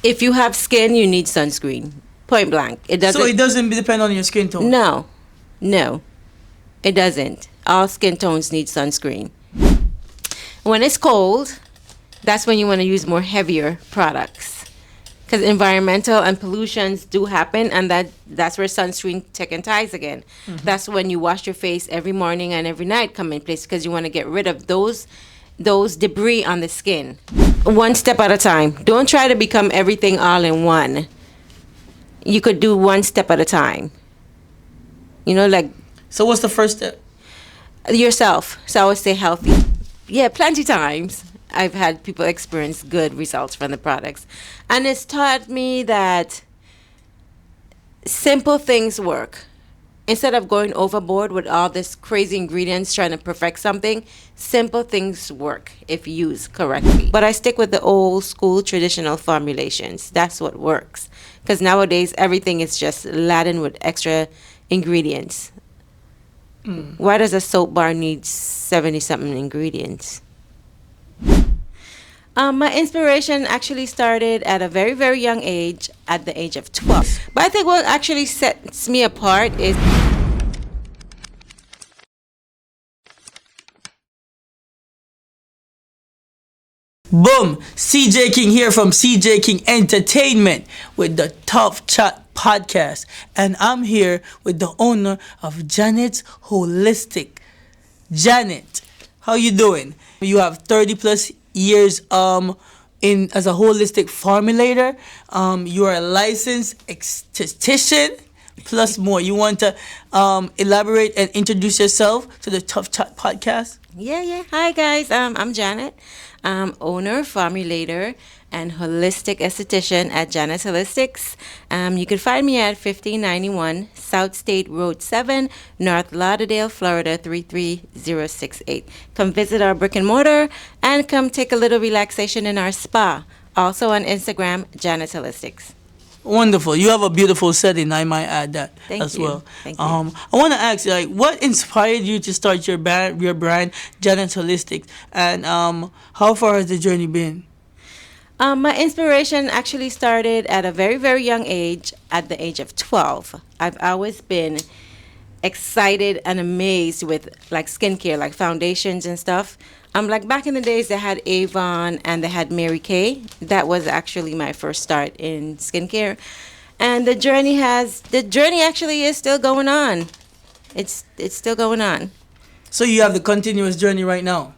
If you have skin, you need sunscreen. Point blank. It doesn't. So it doesn't depend on your skin tone. No, no, it doesn't. All skin tones need sunscreen. When it's cold, that's when you want to use more heavier products, because environmental and pollutions do happen, and that's where sunscreen ties again. That's when you wash your face every morning and every night come in place, because you want to get rid of those debris on the skin. One step at a time. Don't try to become everything all in one. You could do one step at a time. Like. So what's the first step? Yourself. So I always stay healthy. Yeah, plenty times I've had people experience good results from the products. And it's taught me that simple things work. Instead of going overboard with all this crazy ingredients trying to perfect something, simple things work if used correctly. But I stick with the old school traditional formulations. That's what works. Because nowadays everything is just laden with extra ingredients. Why does a soap bar need 70-something ingredients? My inspiration actually started at a very, very young age, at the age of 12. But I think what actually sets me apart is... Boom! CJ King here from CJ King Entertainment with the Tuff Chat Podcast. And I'm here with the owner of Jahnet Holistic. Jahnet, how you doing? You have 30 plus years in as a holistic formulator. You are a licensed esthetician plus more. You want to elaborate and introduce yourself to the Tuff Chat Podcast? Yeah. Hi, guys. I'm Jahnet. I'm owner, formulator, and holistic esthetician at Jahnet Holistics. You can find me at 1591 South State Road 7, North Lauderdale, Florida 33068. Come visit our brick and mortar and come take a little relaxation in our spa. Also on Instagram, Jahnet Holistics. Wonderful. You have a beautiful setting. I might add that as well. Thank you. I want to ask you, what inspired you to start your brand, Jahnet Holistics, and how far has the journey been? My inspiration actually started at a very, very young age, at the age of 12. I've always been excited and amazed with skincare, like foundations and stuff. Like back in the days, they had Avon and they had Mary Kay. That was actually my first start in skincare, and the journey actually is still going on. It's still going on. So you have the continuous journey right now.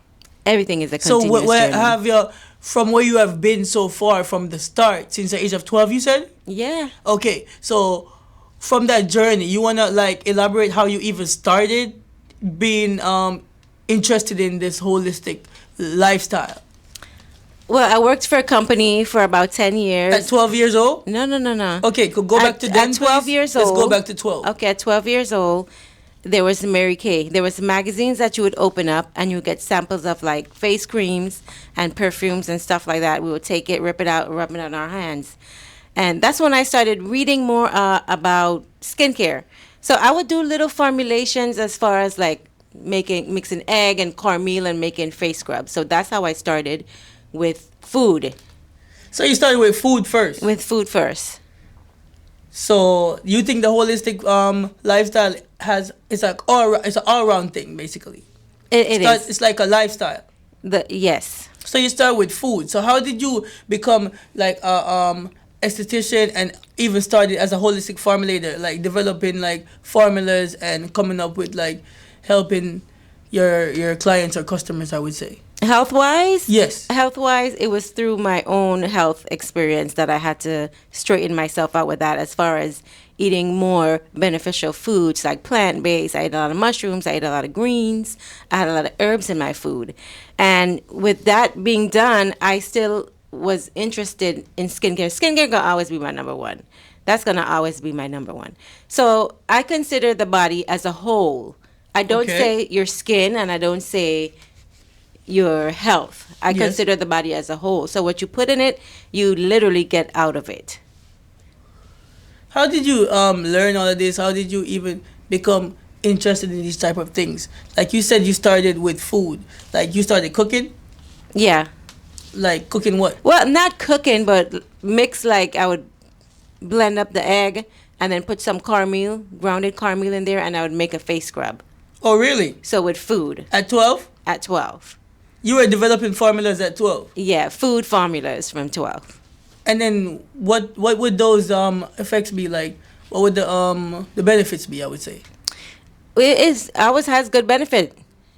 Everything is a continuous journey. So have you, from where you have been so far from the start, since the age of 12, you said? Yeah. Okay, so from that journey, you wanna elaborate how you even started being interested in this holistic lifestyle? Well, I worked for a company for about 10 years. At 12 years old? No. Okay, could go back to then, At 12 please? years old. Let's go back to 12. Okay, at 12 years old, there was Mary Kay. There was magazines that you would open up and you would get samples of face creams and perfumes and stuff like that. We would take it, rip it out, rub it on our hands. And that's when I started reading more about skincare. So I would do little formulations as far as mixing egg and cornmeal and making face scrubs. So that's how I started with food. So you started with food first? With food first. So you think the holistic lifestyle it's an all-round thing, basically? It is. It's like a lifestyle. Yes. So you start with food. So how did you become esthetician and even started as a holistic formulator, developing formulas and coming up with helping your clients or customers, I would say? Health-wise? Yes. Health-wise, it was through my own health experience that I had to straighten myself out with that, as far as eating more beneficial foods, like plant-based. I ate a lot of mushrooms. I ate a lot of greens. I had a lot of herbs in my food. And with that being done, I still was interested in skincare. Skincare gonna always be my number one. That's gonna always be my number one. So I consider the body as a whole. I don't say your skin, and I don't say your health. I consider the body as a whole. So what you put in it, you literally get out of it. How did you learn all of this? How did you even become interested in these type of things? Like you said, you started with food. You started cooking? Yeah. Like cooking what? Well, not cooking, but mix, like I would blend up the egg and then put some cornmeal, grounded cornmeal in there, and I would make a face scrub. Oh, really? So with food At 12? at 12. You were developing formulas at 12. Yeah, food formulas from 12. And then what would those effects be like? What would the benefits be, I would say? It is always has good benefit.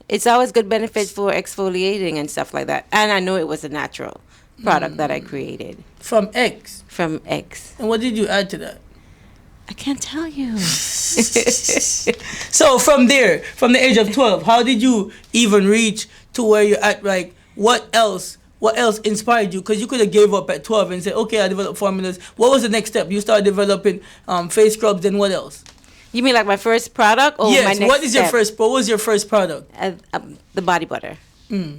It's always good benefit for exfoliating and stuff like that. And I know it was a natural product that I created From eggs. from eggs. And what did you add to that? I can't tell you. So from there, from the age of 12, how did you even reach to where you're at? Like, what else inspired you? Because you could have gave up at 12 and said, okay, I developed formulas. What was the next step? You started developing face scrubs, then what else? You mean like my first product or my Yes, next what step? was your first product? The body butter.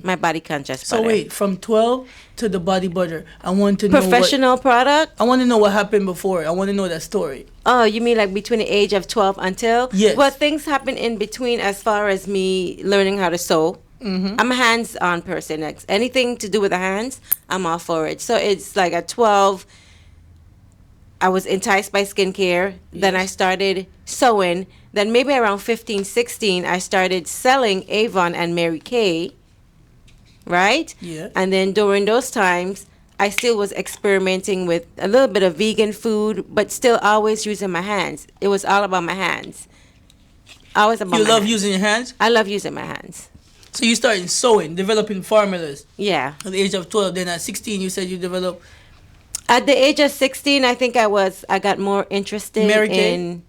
My body conscious So butter. wait, from 12 to the body butter, I want to know Professional product? I want to know what happened before. I want to know that story. Oh, you mean like between the age of 12 until? Yes. Well, things happen in between as far as me learning how to sew. I'm a hands-on person. Like anything to do with the hands, I'm all for it. So it's like at 12, I was enticed by skincare. Then I started sewing. Then maybe around 15, 16, I started selling Avon and Mary Kay. Right? Yeah. And then during those times, I still was experimenting with a little bit of vegan food, but still always using my hands. It was all about my hands. Always about You my love hands. using your hands? I love using my hands. So you started sewing, developing formulas Yeah. at the age of 12. Then at 16, you said you developed At the age of 16, I think I got more interested Mary Kay? in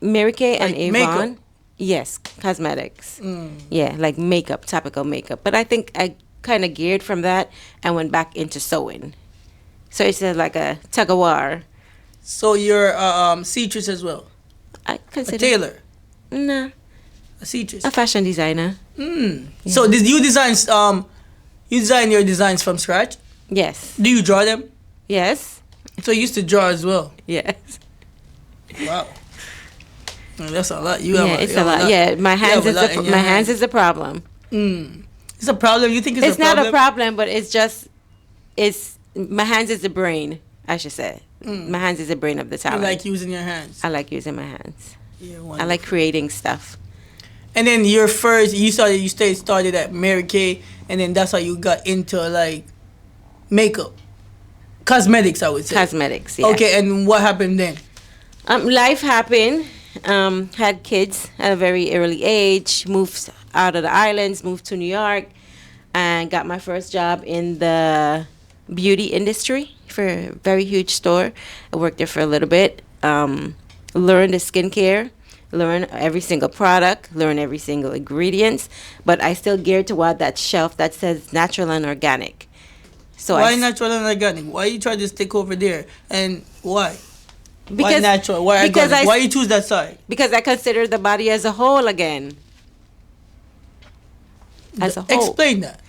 Mary Kay and Like Avon. makeup? Yes, cosmetics. Yeah, like makeup, topical makeup. But I think I kind of geared from that and went back into sewing. So it's like a tug of war. So you're a seamstress as well, I a consider tailor, Nah, a seamstress. a fashion designer. So did you design your designs from scratch? Yes. Do you draw them? Yes. So you used to draw as well. Yes. Wow. Well, that's a lot. It's a lot. Yeah, my hands is a problem. It's a problem. You think it's a problem? It's not a problem, but it's my hands is the brain, I should say. My hands is the brain of the You talent. like using your hands. I like using my hands. Yeah, I like creating stuff. And then you started at Mary Kay, and then that's how you got into like makeup, cosmetics, I would say. Cosmetics, yeah. Okay, and what happened then? Life happened. Had kids at a very early age. Moved out of the islands. Moved to New York, and got my first job in the beauty industry for a very huge store. I worked there for a little bit. Learned the skincare. Learn every single product, learn every single ingredients, but I still geared toward that shelf that says natural and organic. So Why natural and organic? Why you try to stick over there? And why? Why natural? Why because organic? Why you choose that side? Because I consider the body as a whole again. As a whole. Explain that.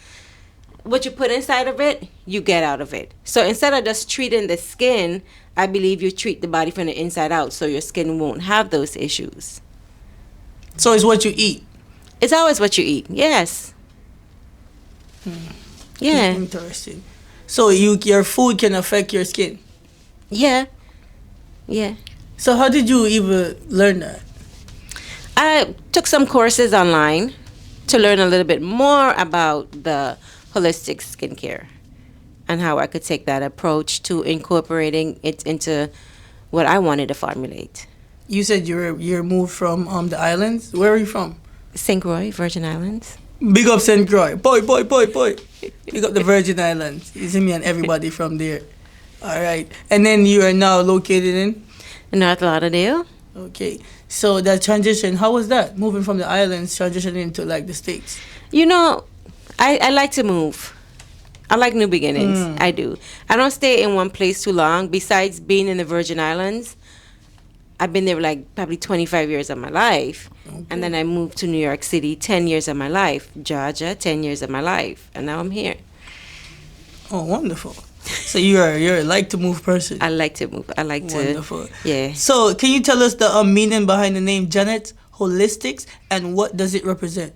What you put inside of it, you get out of it. So instead of just treating the skin, I believe you treat the body from the inside out so your skin won't have those issues. So it's what you eat. It's always what you eat. Yes. Yeah. Interesting. So your food can affect your skin. Yeah. Yeah. So how did you even learn that? I took some courses online to learn a little bit more about the holistic skincare and how I could take that approach to incorporating it into what I wanted to formulate. You said you're moved from the islands. Where are you from? St. Croix, Virgin Islands. Big up St. Croix. Boy. Big up the Virgin Islands. You see me and everybody from there. All right. And then you are now located in? North Lauderdale. Okay. So that transition, how was that? Moving from the islands, transitioning into like the States? You know, I like to move. I like new beginnings. I do. I don't stay in one place too long. Besides being in the Virgin Islands, I've been there like probably 25 years of my life. Okay. And then I moved to New York City, 10 years of my life. Georgia, 10 years of my life. And now I'm here. Oh, wonderful. So you're a like to move person. I like to move. I like to. Wonderful. Yeah. So can you tell us the meaning behind the name Jahnet Holistics and what does it represent?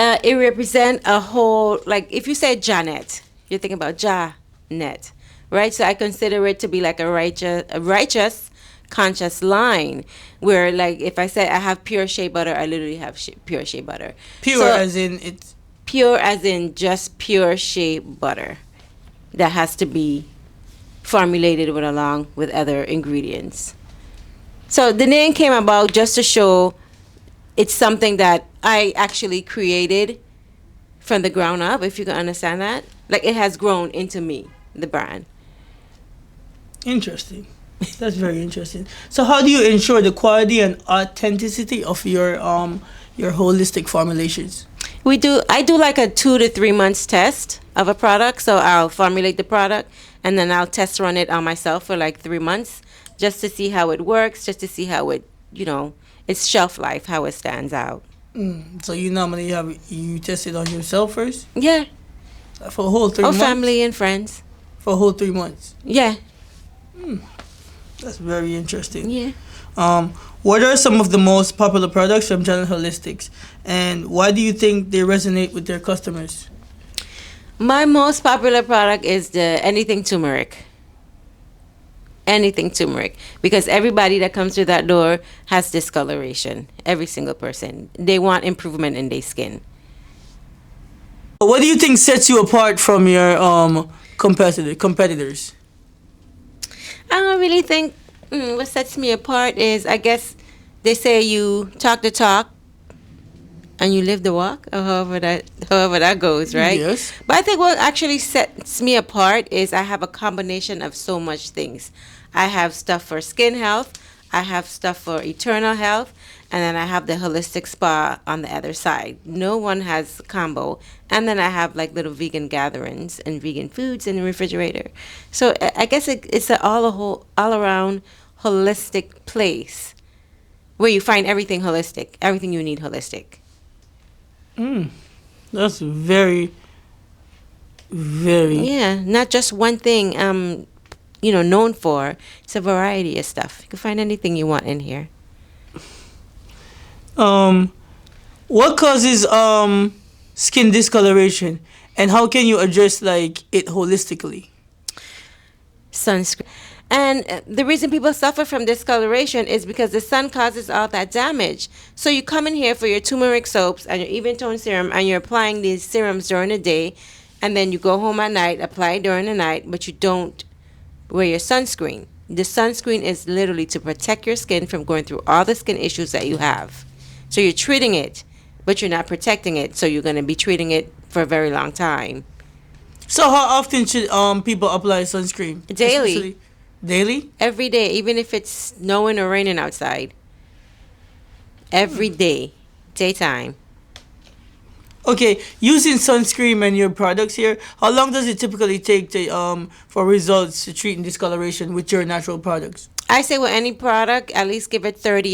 It represents a whole, like if you say Jahnet, you're thinking about Jahnet, right? So I consider it to be like a righteous, conscious line where, like, if I say I have pure shea butter, I literally have pure shea butter. Pure So as in it's pure as in just pure shea butter that has to be formulated with along with other ingredients. So the name came about just to show it's something that I actually created from the ground up, if you can understand that. Like, it has grown into me, the brand. interesting. That's very interesting. So how do you ensure the quality and authenticity of your holistic formulations? I do like a 2 to 3 months test of a product. So I'll formulate the product and then I'll test run it on myself for like 3 months just to see how it works, just to see how it, its shelf life, how it stands out. So you normally you test it on yourself first Yeah. for a whole 3 Or months. family and friends. For a whole 3 months. Yeah. That's very interesting. Yeah. What are some of the most popular products from Jahnet Holistics, and why do you think they resonate with their customers? My most popular product is the anything turmeric. Anything turmeric. Because everybody that comes through that door has discoloration. Every single person. They want improvement in their skin. What do you think sets you apart from your competitors? I don't really think what sets me apart is, I guess they say you talk the talk and you live the walk, or however that goes, right? Yes. But I think what actually sets me apart is I have a combination of so much things. I have stuff for skin health, I have stuff for eternal health, and then I have the holistic spa on the other side. No one has combo. And then I have like little vegan gatherings and vegan foods in the refrigerator. So I guess it's all around holistic place where you find everything holistic, everything you need holistic. That's very, very. Yeah, not just one thing known for. It's a variety of stuff. You can find anything you want in here. What causes skin discoloration, and how can you address it holistically? Sunscreen. And the reason people suffer from discoloration is because the sun causes all that damage. So you come in here for your turmeric soaps and your even tone serum, and you're applying these serums during the day, and then you go home at night, apply it during the night, but you don't wear your sunscreen. The sunscreen is literally to protect your skin from going through all the skin issues that you have. So you're treating it, but you're not protecting it. So you're going to be treating it for a very long time. So how often should people apply sunscreen? Daily. Especially daily? Every day, even if it's snowing or raining outside. Every day, daytime. Okay, using sunscreen and your products here, how long does it typically take for results to treat discoloration with your natural products? I say with any product, at least give it 30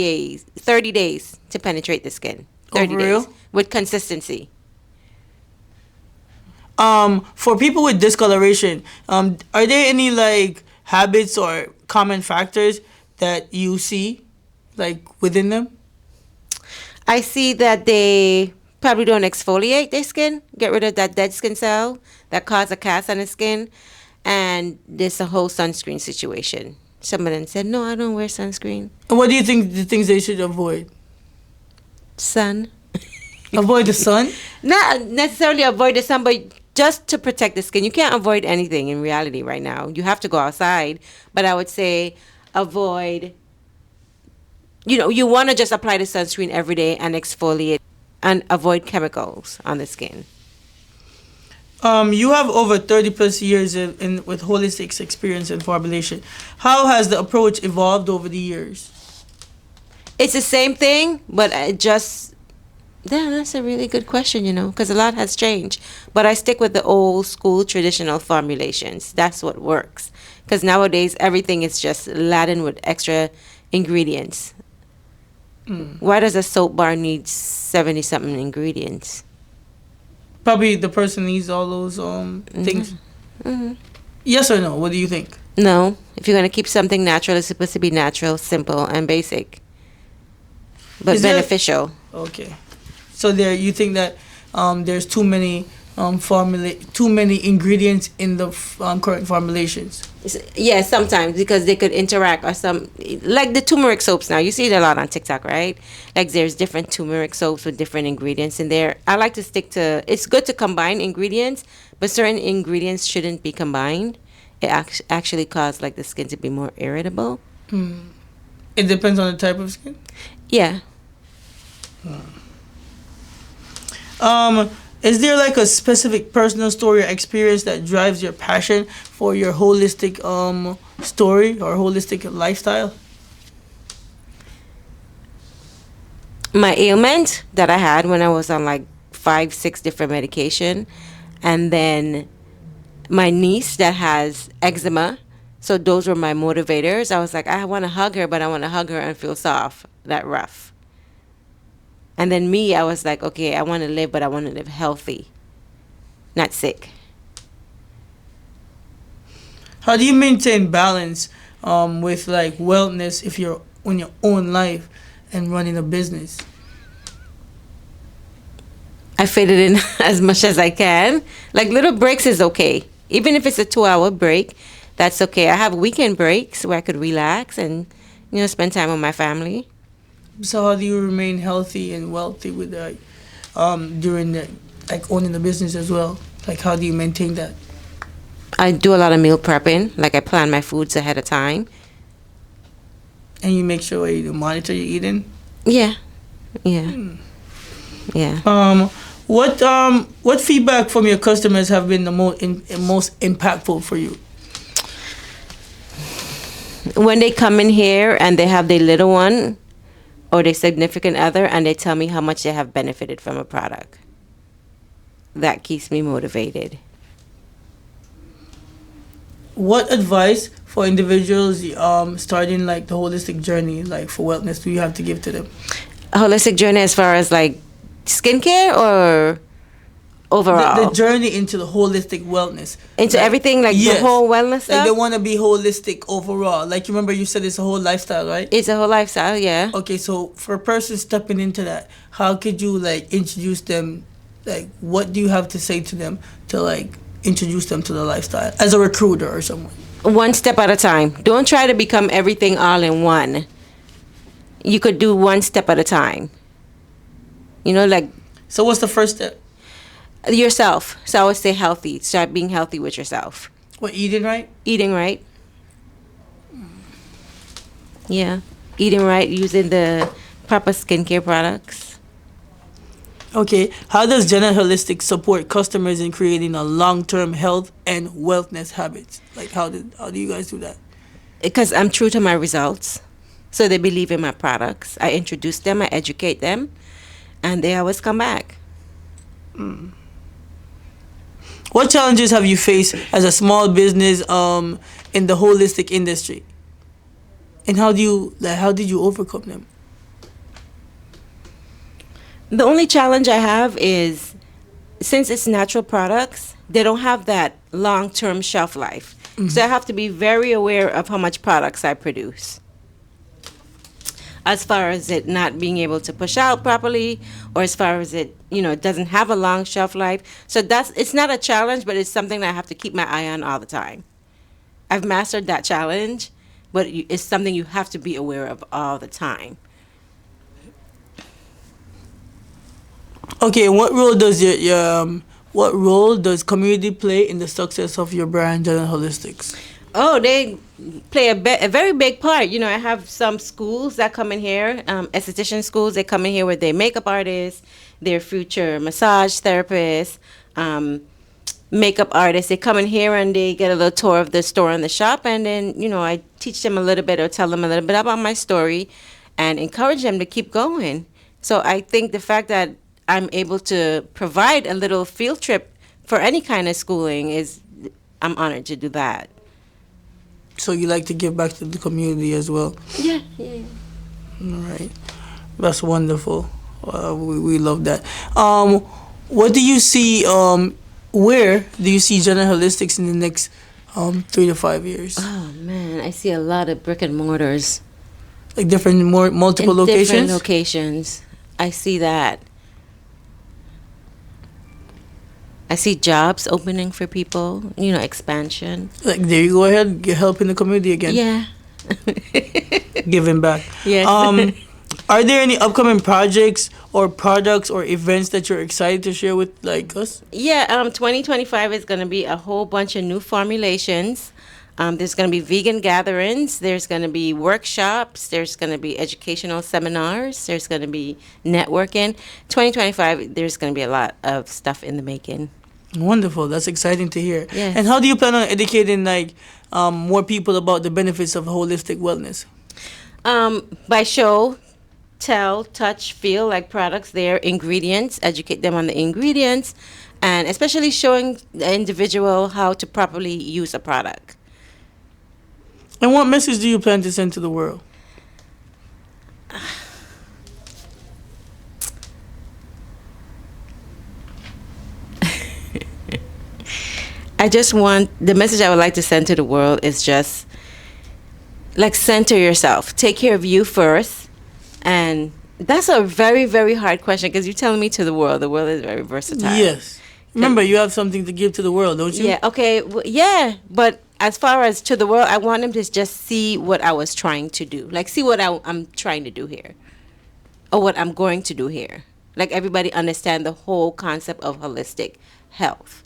days to penetrate the skin. 30 for real? days with consistency. For people with discoloration, are there any habits or common factors that you see within them? I see that they probably don't exfoliate their skin, get rid of that dead skin cell that cause a cast on the skin, and there's a whole sunscreen situation. Some of them said, no, I don't wear sunscreen. And what do you think the things they should avoid? Sun. Avoid the sun? Not necessarily avoid the sun, but just to protect the skin. You can't avoid anything in reality right now. You have to go outside, but I would say avoid, you want to just apply the sunscreen every day and exfoliate and avoid chemicals on the skin. You have over 30 plus years with holistic experience and formulation. How has the approach evolved over the years? It's the same thing, but that's a really good question, because a lot has changed. But I stick with the old school traditional formulations. That's what works. Because nowadays, everything is just laden with extra ingredients. Why does a soap bar need 70-something ingredients? Probably the person needs all those things. Mm-hmm. Yes or no? What do you think? No. If you're going to keep something natural, it's supposed to be natural, simple, and basic. But beneficial. Okay. So you think that there's too many formulate too many ingredients in the current formulations. Yeah, sometimes because they could interact or some like the turmeric soaps now. You see it a lot on TikTok, right? Like there's different turmeric soaps with different ingredients in there. I like to stick to it's good to combine ingredients, but certain ingredients shouldn't be combined. It actually causes like the skin to be more irritable. It depends on the type of skin. Yeah. Is there like a specific personal story or experience that drives your passion for your holistic story or holistic lifestyle? My ailment that I had when I was on like 5-6 different medication, and then my niece that has eczema. So those were my motivators. I was like, I want to hug her, but I want to hug her and feel soft, not rough. And then me, I was like, okay, I want to live, but I want to live healthy, not sick. How do you maintain balance with like wellness if you're on your own life and running a business? I fit it in as much as I can. Like little breaks is okay. Even if it's a 2-hour break, that's okay. I have weekend breaks where I could relax and, spend time with my family. So how do you remain healthy and wealthy with during the like owning the business as well? Like how do you maintain that? I do a lot of meal prepping. Like I plan my foods ahead of time. And you make sure you monitor your eating? Yeah. Yeah. What feedback from your customers have been the most impactful for you? When they come in here and they have their little one or their significant other and they tell me how much they have benefited from a product. That keeps me motivated. What advice for individuals starting like the holistic journey, like for wellness, do you have to give to them? A holistic journey as far as like skincare or overall? The journey into the holistic wellness. Into like, everything, like yes, the whole wellness stuff? Like they want to be holistic overall. Like you remember you said it's a whole lifestyle, right? It's a whole lifestyle, yeah. Okay, so for a person stepping into that, how could you like introduce them? Like what do you have to say to them to like introduce them to the lifestyle as a recruiter or someone? One step at a time. Don't try to become everything all in one. You could do one step at a time. Like... So what's the first step? Yourself. So I would say healthy. Start being healthy with yourself. What, eating right? Eating right. Yeah. Eating right, using the proper skincare products. Okay. How does Jahnet Holistic support customers in creating a long-term health and wellness habits? Like how do you guys do that? Because I'm true to my results. So they believe in my products. I introduce them, I educate them, and they always come back. What challenges have you faced as a small business in the holistic industry? And how did you overcome them? The only challenge I have is, since it's natural products, they don't have that long-term shelf life. Mm-hmm. So I have to be very aware of how much products I produce. As far as it not being able to push out properly, or as far as it, it doesn't have a long shelf life. So it's not a challenge, but it's something that I have to keep my eye on all the time. I've mastered that challenge, but it's something you have to be aware of all the time. Okay, what role does community play in the success of your brand, Jahnet Holistics? Oh, they play a very big part. I have some schools that come in here, esthetician schools. They come in here with their makeup artists, their future massage therapists, makeup artists. They come in here and they get a little tour of the store and the shop. And then, I teach them a little bit or tell them a little bit about my story and encourage them to keep going. So I think the fact that I'm able to provide a little field trip for any kind of schooling I'm honored to do that. So you like to give back to the community as well? Yeah. All right. That's wonderful. We love that. What do you see, where do you see Jahnet Holistics in the next 3 to 5 years? Oh, man, I see a lot of brick and mortars. Like multiple locations? Different locations. I see that. I see jobs opening for people, expansion. Like, there you go ahead, get help in the community again. Yeah. Giving back. Yes. Are there any upcoming projects or products or events that you're excited to share with like us? Yeah, 2025 is going to be a whole bunch of new formulations. There's going to be vegan gatherings. There's going to be workshops. There's going to be educational seminars. There's going to be networking. 2025, there's going to be a lot of stuff in the making. Wonderful. That's exciting to hear. Yes. And how do you plan on educating more people about the benefits of holistic wellness? By show, tell, touch, feel like products, their ingredients, educate them on the ingredients, and especially showing the individual how to properly use a product. And what message do you plan to send to the world? The message I would like to send to the world is just like center yourself. Take care of you first. And that's a very, very hard question because you're telling me to the world. The world is very versatile. Yes. Remember, you have something to give to the world, don't you? Yeah, okay. Yeah, but as far as to the world, I want them to just see what I was trying to do. Like, see what I'm trying to do here. Or what I'm going to do here. Like, everybody understand the whole concept of holistic health,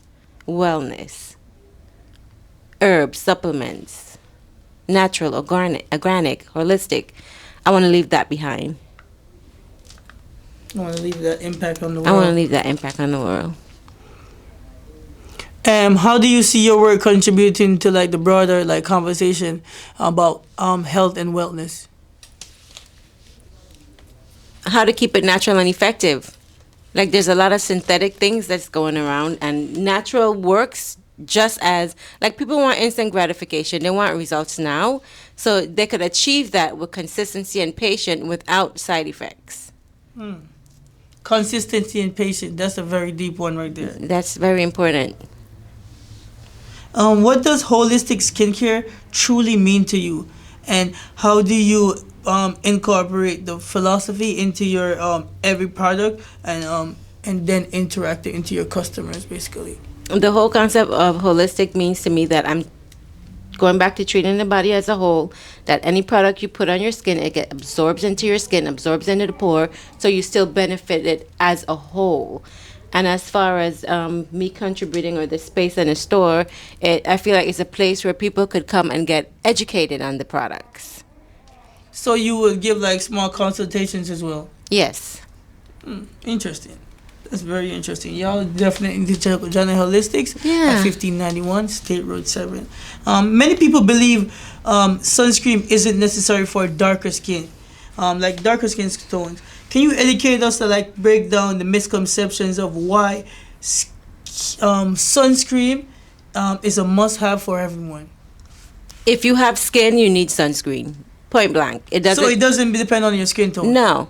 wellness, herbs, supplements, natural, organic, holistic. I want to leave that behind. I want to leave that impact on the world. I want to leave that impact on the world. How do you see your work contributing to like the broader like conversation about health and wellness? How to keep it natural and effective. Like, there's a lot of synthetic things that's going around, and natural works just as, like, people want instant gratification. They want results now. So they could achieve that with consistency and patience without side effects. Consistency and patience. That's a very deep one right there. That's very important. What does holistic skincare truly mean to you? And how do you incorporate the philosophy into your every product and then interact it into your customers, basically? The whole concept of holistic means to me that I'm going back to treating the body as a whole, that any product you put on your skin, it absorbs into your skin, absorbs into the pore, so you still benefit it as a whole. And as far as me contributing or the space in a store, I feel like it's a place where people could come and get educated on the products. So you would give like small consultations as well? Yes. Interesting. That's very interesting. Y'all definitely need to check out Jahnet Holistics at 1591 State Road 7. Many people believe sunscreen isn't necessary for darker skin, like darker skin tones. Can you educate us to like break down the misconceptions of why sunscreen is a must-have for everyone? If you have skin, you need sunscreen. Point blank. It doesn't. So it doesn't depend on your skin tone? No,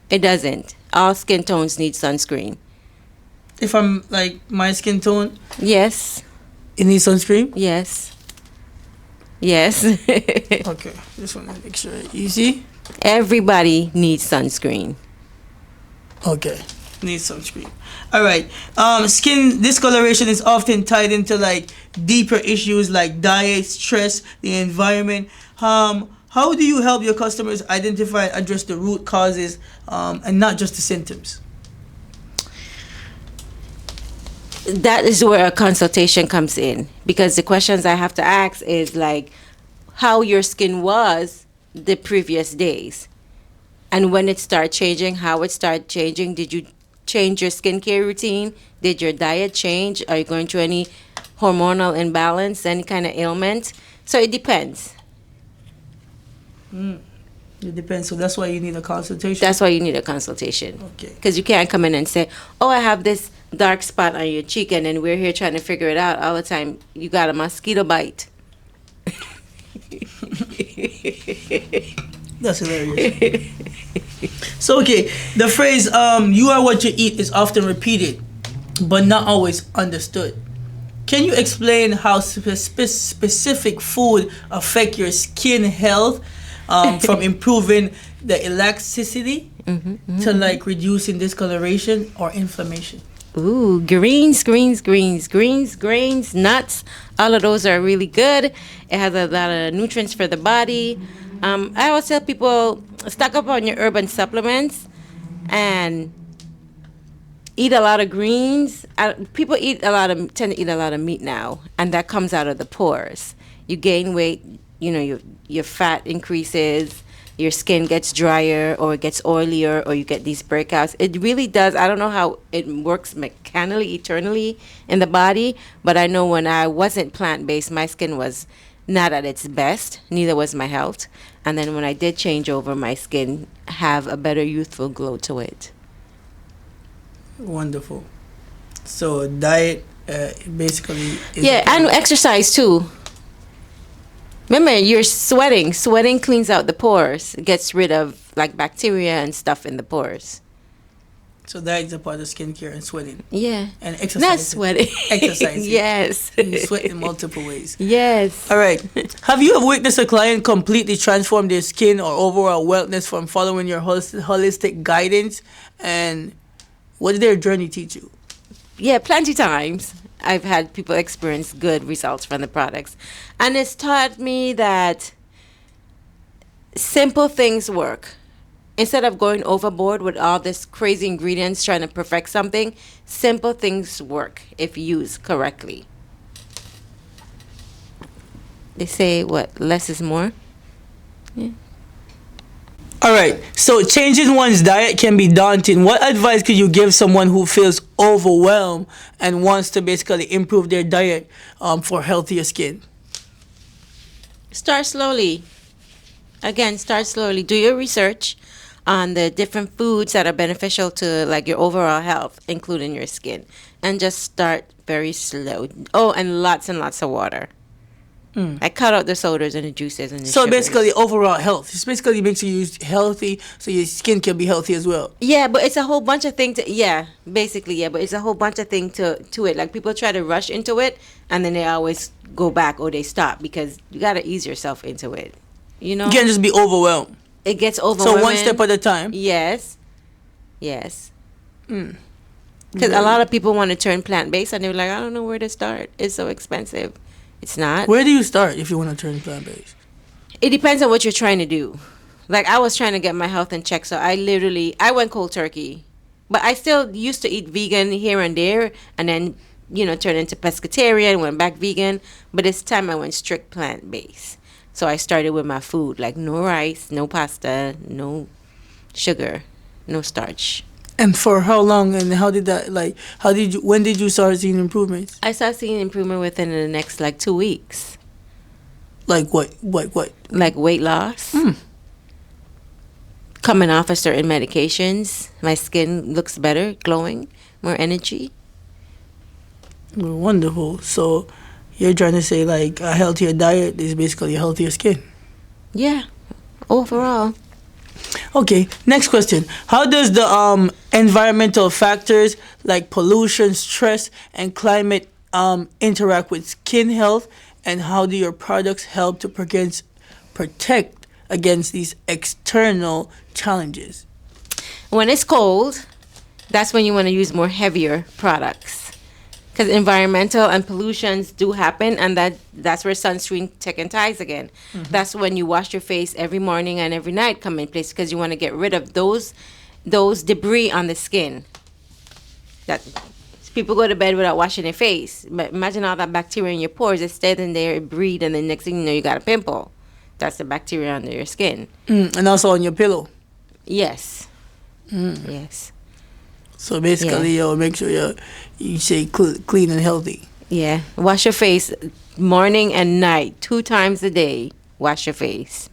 it doesn't. All skin tones need sunscreen. If I'm like my skin tone? Yes. It needs sunscreen? Yes. Okay, just want to make sure. You see? Everybody needs sunscreen. Okay, needs sunscreen. All right. Skin discoloration is often tied into like deeper issues like diet, stress, the environment. How do you help your customers identify and address the root causes and not just the symptoms? That is where a consultation comes in, because the questions I have to ask is like how your skin was the previous days and when it started changing, how it started changing. Did you change your skincare routine? Did your diet change? Are you going through any hormonal imbalance, any kind of ailment? So it depends. It depends. So that's why you need a consultation? That's why you need a consultation. Okay. Because you can't come in and say, oh, I have this dark spot on your cheek, and then we're here trying to figure it out all the time. You got a mosquito bite. That's hilarious. So, okay, the phrase, you are what you eat is often repeated, but not always understood. Can you explain how specific food affect your skin health, from improving the elasticity to like reducing discoloration or inflammation? Ooh, greens, nuts. All of those are really good. It has a lot of nutrients for the body. I always tell people stock up on your urban supplements and eat a lot of greens. People tend to eat a lot of meat now, and that comes out of the pores. You gain weight, your fat increases, your skin gets drier or it gets oilier or you get these breakouts. It really does. I don't know how it works mechanically, eternally in the body, but I know when I wasn't plant-based, my skin was not at its best, neither was my health. And then when I did change over, my skin have a better youthful glow to it. Wonderful. So diet basically is and exercise too. Remember, you're sweating. Sweating cleans out the pores. It gets rid of like bacteria and stuff in the pores. So that is a part of skincare and sweating. Yeah. And exercise. Not sweating. Exercise. Yes. You sweat in multiple ways. Yes. All right. Have you ever witnessed a client completely transform their skin or overall wellness from following your holistic guidance? And what did their journey teach you? Yeah, plenty times. I've had people experience good results from the products. And it's taught me that simple things work. Instead of going overboard with all this crazy ingredients trying to perfect something, simple things work if used correctly. They say, less is more? Yeah. All right. So changing one's diet can be daunting. What advice could you give someone who feels overwhelmed and wants to basically improve their diet for healthier skin? Start slowly. Again, start slowly. Do your research on the different foods that are beneficial to like your overall health, including your skin. And just start very slow. Oh, and lots of water. I cut out the sodas and the juices and the So sugars. basically overall health. It basically makes you healthy so your skin can be healthy as well. Yeah, but it's a whole bunch of things. But it's a whole bunch of things to it. Like people try to rush into it and then they always go back or they stop because you got to ease yourself into it. You know? You can't just be overwhelmed. It gets overwhelming. So one step at a time. Yes. Because a lot of people want to turn plant-based and they're like, I don't know where to start. It's so expensive. It's not. Where do you start if you want to turn plant-based? It depends on what you're trying to do. Like I was trying to get my health in check, so I went cold turkey. But I still used to eat vegan here and there and then, turned into pescatarian, went back vegan. But this time I went strict plant-based. So I started with my food, like no rice, no pasta, no sugar, no starch. And for how long and how did that when did you start seeing improvements? I started seeing improvement within the next 2 weeks. Like what? Like weight loss. Coming off of certain medications. My skin looks better, glowing, more energy. Wonderful. So you're trying to say like a healthier diet is basically a healthier skin. Yeah, overall. Okay, next question. How does the environmental factors like pollution, stress, and climate interact with skin health, and how do your products help to protect against these external challenges? When it's cold, that's when you want to use more heavier products. Because environmental and pollutions do happen, and that's where sunscreen taking ties again. That's when you wash your face every morning and every night come in place because you want to get rid of those debris on the skin. That people go to bed without washing their face. But imagine all that bacteria in your pores. It stays in there, it breed, and the next thing you know, you got a pimple. That's the bacteria under your skin. And also on your pillow. Yes. Yes. So basically, make sure you stay clean and healthy. Yeah. Wash your face morning and night, 2 times a day. Wash your face.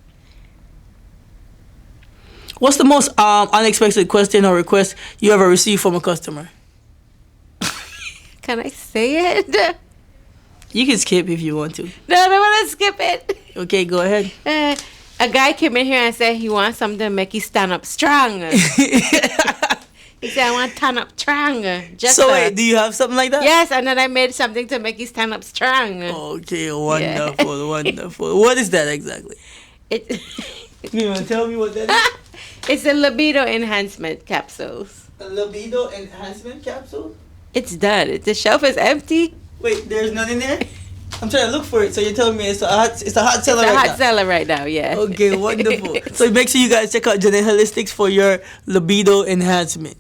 What's the most unexpected question or request you ever received from a customer? Can I say it? You can skip if you want to. No, I don't want to skip it. Okay, go ahead. A guy came in here and said he wants something to make you stand up strong. He said, I want to stand up strong. Wait, do you have something like that? Yes, and then I made something to make you stand up strong. Okay, wonderful, wonderful. What is that exactly? You want to tell me what that is? It's a libido enhancement capsules. A libido enhancement capsule? It's done. The shelf is empty. Wait, there's none in there? I'm trying to look for it. So you're telling me it's a hot seller It's a right hot now? seller right now, yeah. Okay, wonderful. So make sure you guys check out Jahnet Holistics for your libido enhancement,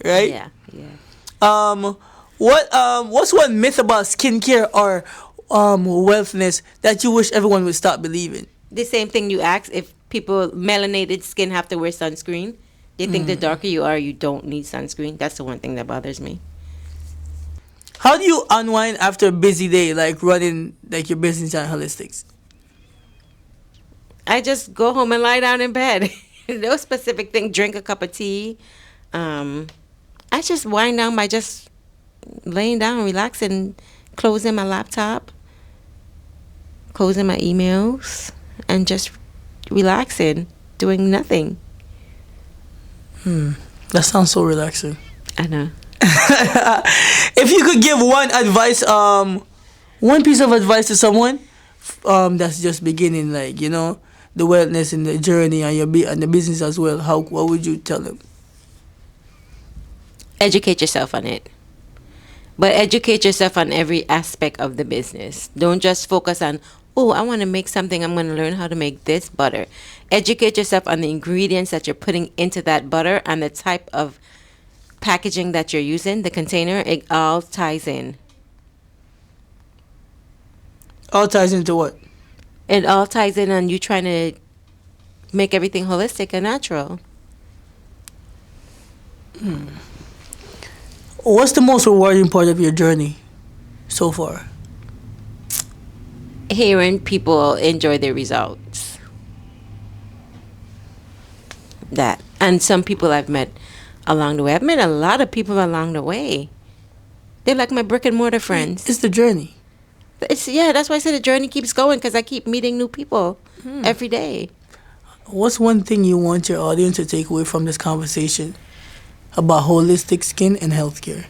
right? Yeah, yeah. What's one myth about skincare or wellness that you wish everyone would stop believing? The same thing you asked, if people melanated skin have to wear sunscreen. They think the darker you are, you don't need sunscreen. That's the one thing that bothers me. How do you unwind after a busy day, like running like your business at Holistics? I just go home and lie down in bed. No specific thing. Drink a cup of tea. I just wind down by just laying down, relaxing, closing my laptop, closing my emails, and just relaxing, doing nothing. That sounds so relaxing. I know. If you could give one piece of advice to someone that's just beginning, like, you know, the wellness and the journey and the business as well, what would you tell them? Educate yourself on it. But educate yourself on every aspect of the business. Don't just focus on, oh, I want to make something. I'm going to learn how to make this butter. Educate yourself on the ingredients that you're putting into that butter and the type of packaging that you're using, the container. It all ties in. All ties into what? It all ties in on you trying to make everything holistic and natural. What's the most rewarding part of your journey so far? Hearing people enjoy their results. That. And some people I've met along the way. I've met a lot of people along the way. They're like my brick and mortar friends. It's the journey. That's why I said the journey keeps going, because I keep meeting new people every day. What's one thing you want your audience to take away from this conversation about holistic skin and healthcare?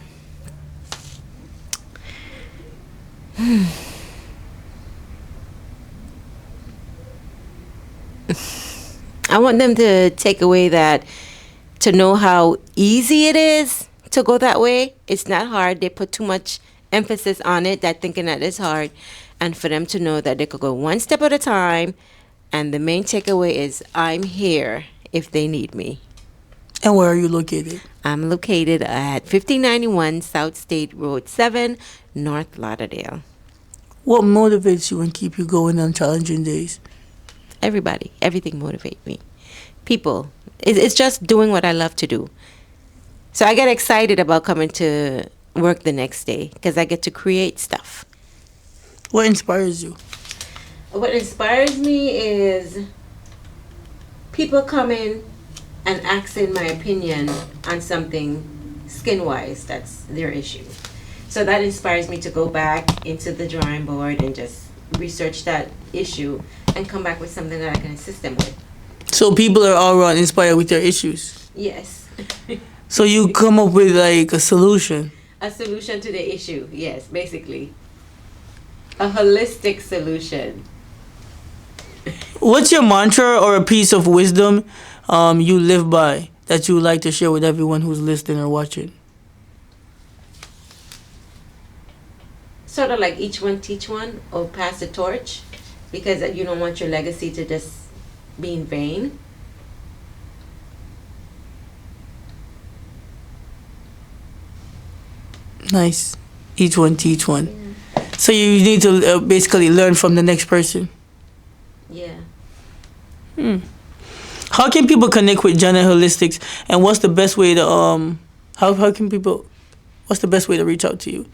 I want them to take away to know how easy it is to go that way. It's not hard. They put too much emphasis on it, that thinking that it's hard. And for them to know that they could go one step at a time. And the main takeaway is, I'm here if they need me. And where are you located? I'm located at 1591 South State Road 7, North Lauderdale. What motivates you and keep you going on challenging days? Everybody. Everything motivates me. People. It's just doing what I love to do. So I get excited about coming to work the next day because I get to create stuff. What inspires you? What inspires me is people coming and asking my opinion on something skin-wise that's their issue. So that inspires me to go back into the drawing board and just research that issue and come back with something that I can assist them with. So people are all around inspired with their issues? Yes. So you come up with like a solution? A solution to the issue, yes, basically. A holistic solution. What's your mantra or a piece of wisdom you live by that you would like to share with everyone who's listening or watching? Sort of like each one teach one, or pass the torch, because you don't want your legacy to just be in vain. Nice. Each one teach one. Yeah. So you need to basically learn from the next person. Yeah. How can people connect with Jahnet Holistics, and what's the best way to what's the best way to reach out to you?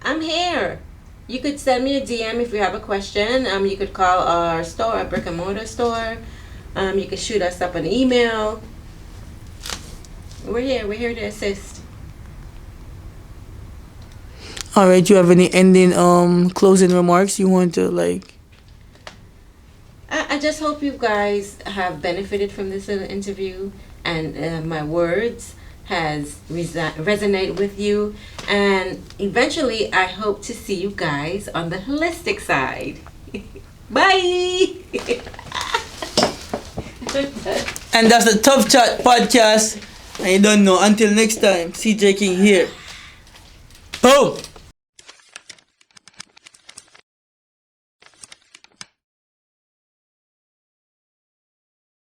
I'm here. You could send me a DM if you have a question. You could call our store, our brick and mortar store. You could shoot us up an email. We're here to assist. All right, do you have any ending closing remarks you want to like? I just hope you guys have benefited from this little interview, and my words has resonate with you, and eventually I hope to see you guys on the holistic side. Bye. And that's the Tuff Chat Podcast. I don't know. Until next time, CJ King here. Boom!